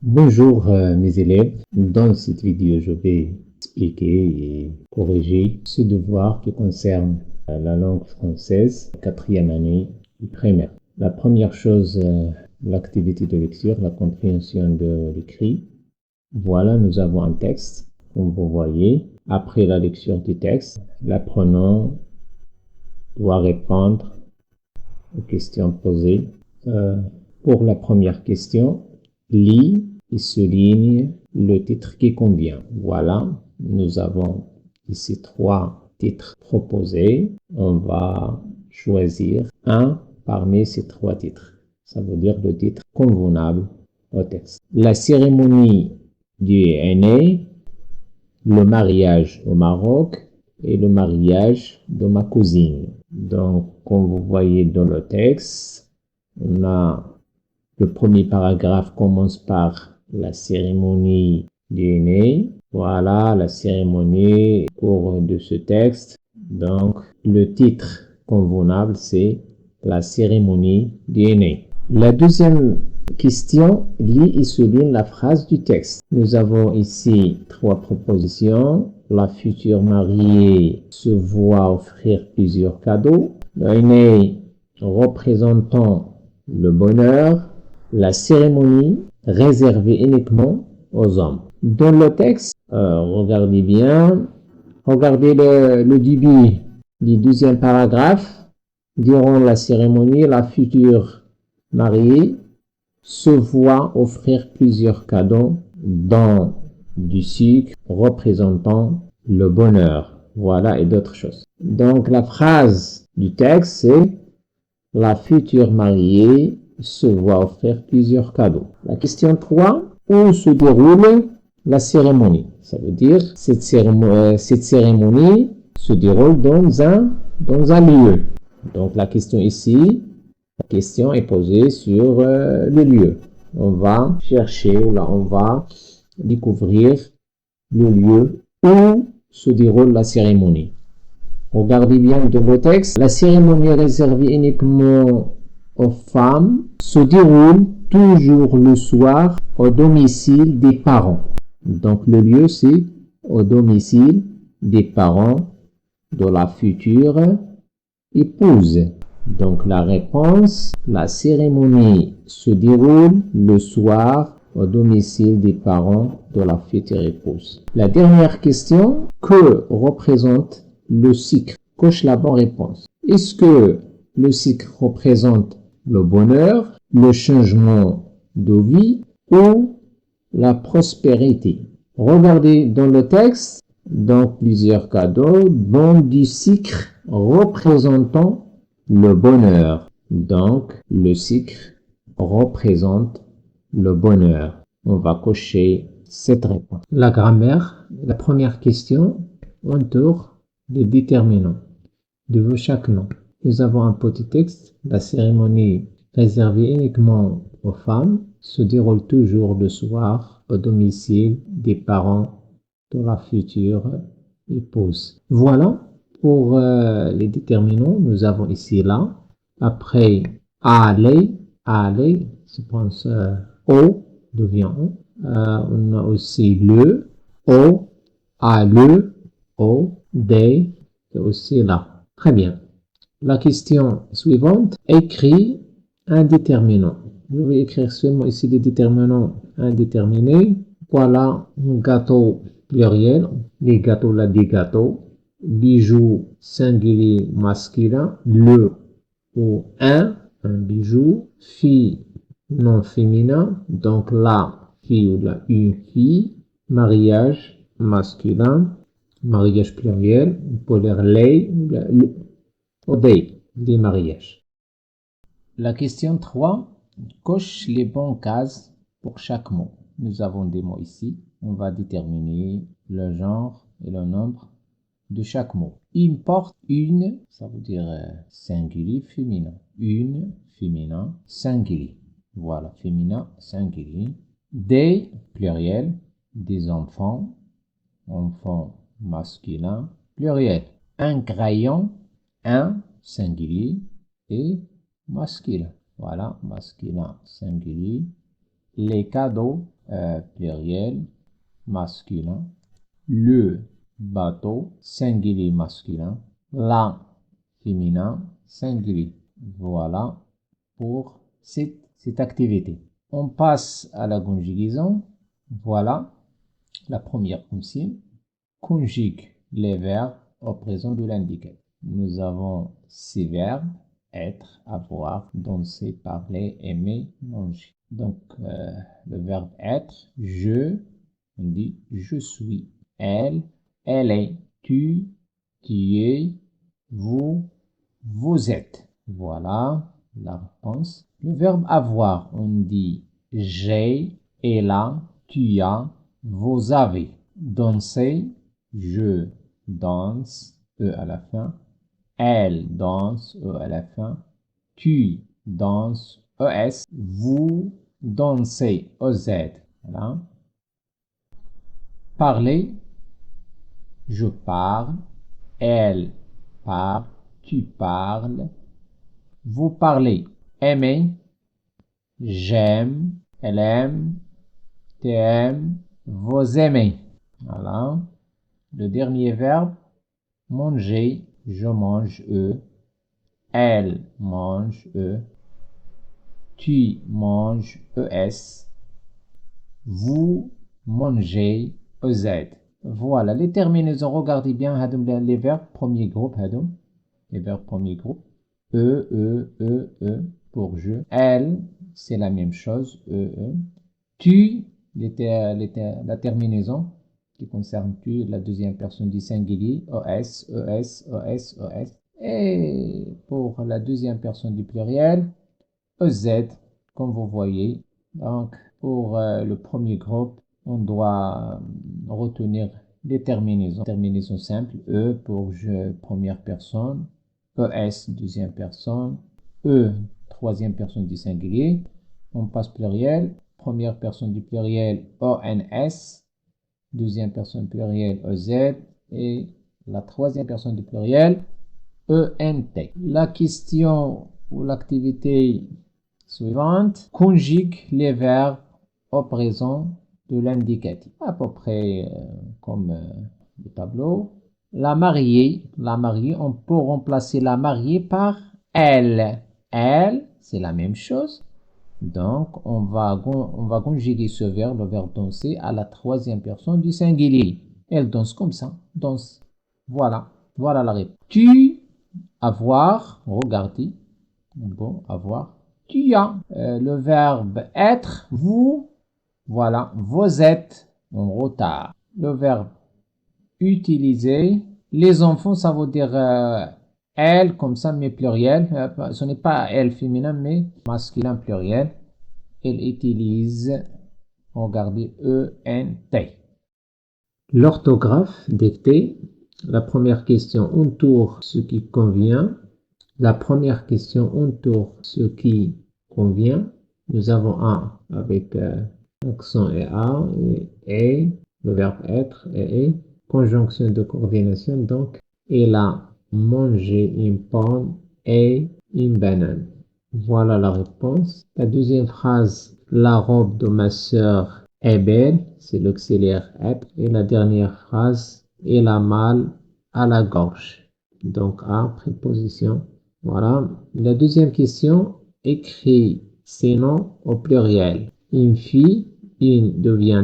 Bonjour mes élèves, dans cette vidéo je vais expliquer et corriger ce devoir qui concerne la langue française, quatrième année du primaire. La première chose, l'activité de lecture, la compréhension de l'écrit. Voilà, nous avons un texte, comme vous voyez. Après la lecture du texte, l'apprenant doit répondre aux questions posées. Pour la première question, lis et souligne le titre qui convient. Voilà, nous avons ici 3 titres proposés. On va choisir un parmi ces 3 titres. Ça veut dire le titre convenable au texte. La cérémonie du aîné, le mariage au Maroc et le mariage de ma cousine. Donc, comme vous voyez dans le texte, on a le premier paragraphe commence par la cérémonie du aîné. Voilà la cérémonie au cours de ce texte. Donc, le titre convenable, c'est la cérémonie du aîné. La deuxième question lit et souligne la phrase du texte. Nous avons ici 3 propositions. La future mariée se voit offrir plusieurs cadeaux. L'aîné représentant le bonheur, la cérémonie réservée uniquement aux hommes. Dans le texte, regardez bien, regardez le début du deuxième paragraphe. Durant la cérémonie, la future mariée se voit offrir plusieurs cadeaux, dont du sucre représentant le bonheur. Voilà, et d'autres choses. Donc la phrase du texte, c'est la future mariée se voit offrir plusieurs cadeaux. La question 3, où se déroule la cérémonie? Ça veut dire cette cérémonie se déroule dans un lieu. Donc la question ici, la question est posée sur le lieu. On va chercher, ou là on va découvrir le lieu où se déroule la cérémonie. Regardez bien dans le texte. La cérémonie réservée uniquement aux femmes se déroule toujours le soir au domicile des parents. Donc le lieu, c'est au domicile des parents de la future épouse. Donc la réponse, la cérémonie se déroule le soir au domicile des parents de la future épouse. La dernière question, que représente le sucre? Coche la bonne réponse. Est-ce que le sucre représente le bonheur, le changement de vie ou la prospérité? Regardez dans le texte, dans plusieurs cadeaux, dont du sucre représentant le bonheur. Donc, le sucre représente le bonheur. On va cocher cette réponse. La grammaire, la première question, entoure les déterminants de chaque nom. Nous avons un petit texte. La cérémonie réservée uniquement aux femmes se déroule toujours le soir au domicile des parents de la future épouse. Voilà pour les déterminants. Nous avons ici là. Après aller, je pense au devient on. On a aussi le, au, à le, au, des, et aussi là. Très bien. La question suivante, écrit un déterminant. Je vais écrire seulement ici des déterminants indéterminés. Voilà un gâteau pluriel, les gâteaux là, des gâteaux. Bijou singulier masculin, le ou un bijou. Fille non féminin, donc la fille ou la une fille. Mariage masculin, mariage pluriel, polaire les, des mariages. La question 3, coche les bonnes cases pour chaque mot. Nous avons des mots ici. On va déterminer le genre et le nombre de chaque mot. Il porte une, ça veut dire singulier, féminin. Une, féminin, singulier. Voilà, féminin, singulier. Des, pluriel, des enfants, enfants masculin, pluriel. Un crayon, un, singulier, et masculin. Voilà, masculin, singulier. Les cadeaux, pluriel masculin. Le bateau, singulier masculin. La, féminin, singulier. Voilà pour cette activité. On passe à la conjugaison. Voilà la première consigne. Conjugue les verbes au présent de l'indicatif. Nous avons ces verbes: être, avoir, danser, parler, aimer, manger. Donc, le verbe être, je, on dit je suis. Elle est. Tu es. Vous êtes. Voilà la réponse. Le verbe avoir, on dit j'ai, elle a, tu as, vous avez. Danser, je danse, E à la fin. Elle danse, E à la fin. Tu danses, ES. Vous dansez, EZ. Voilà. Parler, je parle. Elle parle. Tu parles. Vous parlez. Aimer, j'aime. Elle aime. Tu aimes. Vous aimez. Voilà. Le dernier verbe, manger, je mange, E. Elle mange, E. Tu manges, ES. Vous mangez, EZ. Voilà, les terminaisons, regardez bien les verbes premier groupe. Les verbes premier groupe. E pour je. Elle, c'est la même chose, E. Tu, la terminaison qui concerne tu, la deuxième personne du singulier, ES. Et pour la deuxième personne du pluriel, EZ, comme vous voyez. Donc, pour le premier groupe, on doit retenir les terminaisons. Terminaison simple, E pour je, première personne, ES, deuxième personne, E, troisième personne du singulier. On passe pluriel, première personne du pluriel, ONS, deuxième personne pluriel, EZ, et la troisième personne du pluriel, ENT. La question ou l'activité suivante conjugue les verbes au présent de l'indicatif. À peu près comme le tableau. La mariée, on peut remplacer la mariée par elle. Elle, c'est la même chose. Donc, on va conjuguer ce verbe, le verbe danser, à la troisième personne du singulier. Elle danse comme ça, danse. Voilà la réponse. Tu, avoir, regardez. Bon, avoir. Tu as le verbe être, vous, voilà, vous êtes en retard. Le verbe utiliser, les enfants, ça veut dire elle, comme ça, mais pluriel. Ce n'est pas elle féminin, mais masculin pluriel. Elle utilise, regardez, ENT. L'orthographe dictée. La première question entoure ce qui convient. La première question entoure ce qui convient. Nous avons un avec accent et A, et le verbe être et conjonction de coordination. Donc, il a mangé une pomme et une banane. Voilà la réponse. La deuxième phrase, la robe de ma sœur est belle, c'est l'auxiliaire être. Et la dernière phrase, il a mal à la gorge. Donc, A, préposition. Voilà. La deuxième question, écrit ces noms au pluriel. Une fille, une devient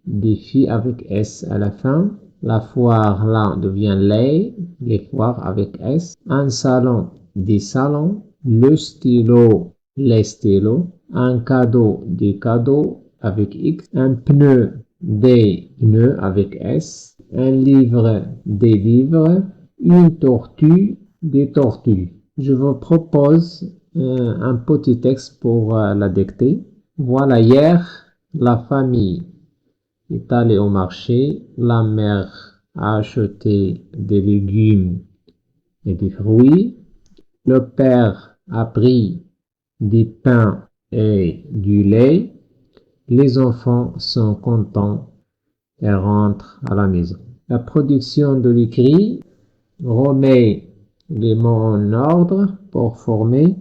des filles avec S à la fin. La foire, là, devient les foires avec S. Un salon, des salons. Le stylo, les stylos. Un cadeau, des cadeaux avec X. Un pneu, des pneus avec S. Un livre, des livres. Une tortue, des tortues. Je vous propose un petit texte pour la dicter. Voilà, hier, la famille est allée au marché. La mère a acheté des légumes et des fruits. Le père a pris des pains et du lait. Les enfants sont contents et rentrent à la maison. La production de l'écrit remet les mots en ordre pour former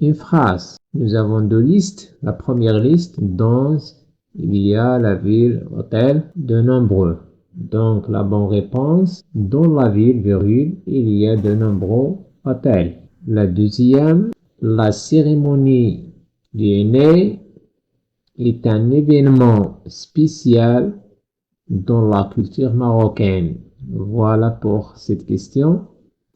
une phrase. Nous avons deux listes. La première liste, danse il y a la ville, hôtel, de nombreux. Donc la bonne réponse, dans la ville, virgule, il y a de nombreux hôtels. La deuxième, la cérémonie du aîné est un événement spécial dans la culture marocaine. Voilà pour cette question.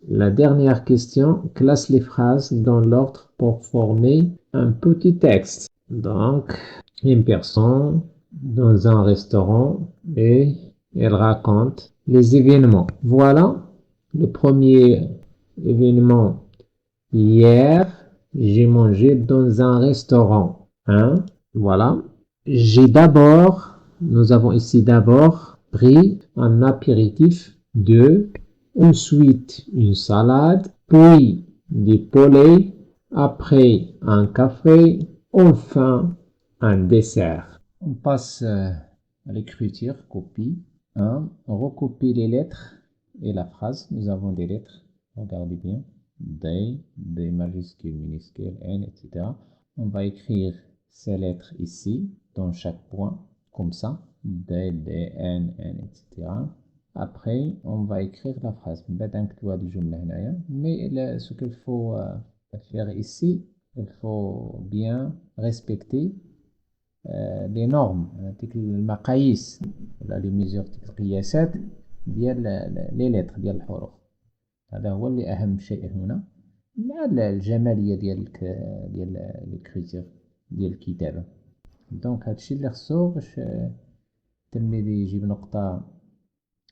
La dernière question, classe les phrases dans l'ordre pour former un petit texte. Donc, une personne dans un restaurant et elle raconte les événements. Voilà le premier événement. Hier, j'ai mangé dans un restaurant. Hein? Voilà. Nous avons ici d'abord pris un apéritif de, ensuite une salade, puis des poêlés, après un café, enfin un dessert. On passe à l'écriture, copie. Hein? On recopie les lettres et la phrase. Nous avons des lettres. Regardez bien. D majuscule, minuscule, N, etc. On va écrire ces lettres ici, dans chaque point, comme ça. D, N, etc. Après, on va écrire la phrase. Mais ce qu'il faut faire ici, il faut bien respecter les normes, المقاييس ولا les mesures القياسات ديال les lettres ديال الحروف. هذا هو اللي أهم شيء هنا مع الجمالية ديال الكريتير ديال الكتابة. دونك هادشي اللي خصو باش التلميذ يجيب نقطة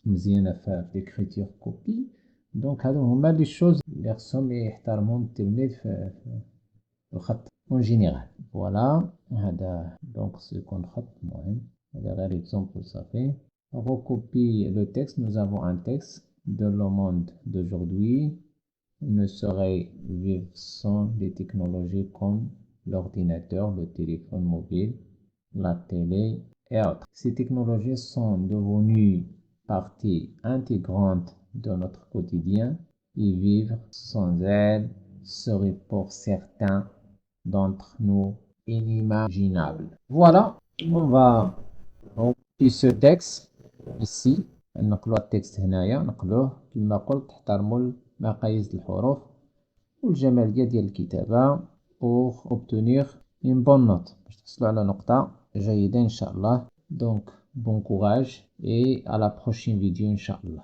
مزيانة في ليكريتير كوبي. دونك هادو هما لي شوز اللي خصهم يحترمهم التلميذ في الخط اون جينيرال. فوالا هذا دونك سيكون خط مهم. هذا غير اكزومبل صافي. Recopie le texte. Nous avons un texte de le monde d'aujourd'hui ne saurait vivre sans des technologies comme l'ordinateur, le téléphone mobile, la télé et autres. Ces technologies sont devenues partie intégrante de notre quotidien et vivre sans elles serait pour certains d'entre nous inimaginable. Voilà, on va recopier ce texte ici. نقلوا التكست هنايا نقلوه كما قلت احترموا مقاييس الحروف والجمالية ديال الكتابة pour obtenir une bonne note باش تحصلوا على نقطة جيدة إن شاء الله. Donc bon courage et à la prochaine vidéo إن شاء الله.